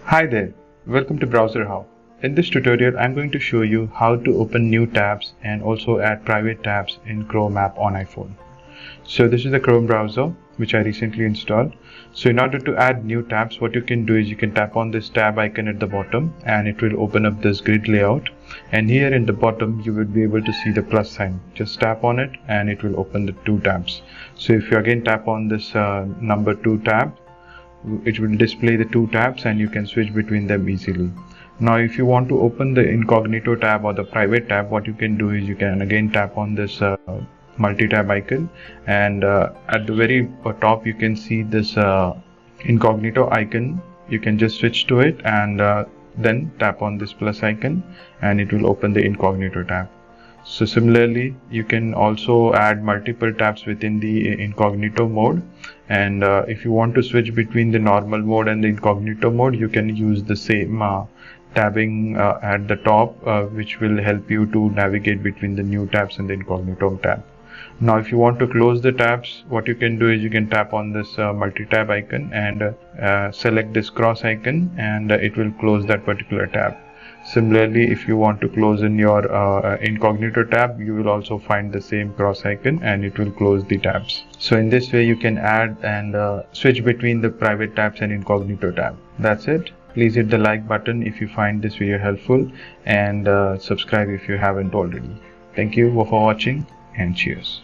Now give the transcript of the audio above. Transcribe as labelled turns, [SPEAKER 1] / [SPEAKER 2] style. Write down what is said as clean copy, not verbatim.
[SPEAKER 1] Hi there, welcome to BrowserHow. In this tutorial, I'm going to show you how to open new tabs and also add private tabs in Chrome app on iPhone. So this is the Chrome browser which I recently installed. So in order to add new tabs, what you can do is you can tap on this tab icon at the bottom and it will open up this grid layout. And here in the bottom, you will be able to see the plus sign. Just tap on it and it will open the two tabs. So if you again tap on this number 2 tab, it will display the two tabs and you can switch between them easily. Now if you want to open the Incognito tab or the private tab, what you can do is you can again tap on this multi-tab icon, and at the very top you can see this Incognito icon. You can just switch to it and then tap on this plus icon and it will open the Incognito tab. So similarly, you can also add multiple tabs within the incognito mode, and if you want to switch between the normal mode and the incognito mode, you can use the same tabbing at the top, which will help you to navigate between the new tabs and the incognito tab. Now if you want to close the tabs, what you can do is you can tap on this multi-tab icon and select this cross icon, and it will close that particular tab. Similarly, if you want to close in your incognito tab, you will also find the same cross icon and it will close the tabs. So in this way you can add and switch between the private tabs and incognito tab. That's it. Please hit the like button if you find this video helpful, and subscribe if you haven't already. Thank you for watching and cheers.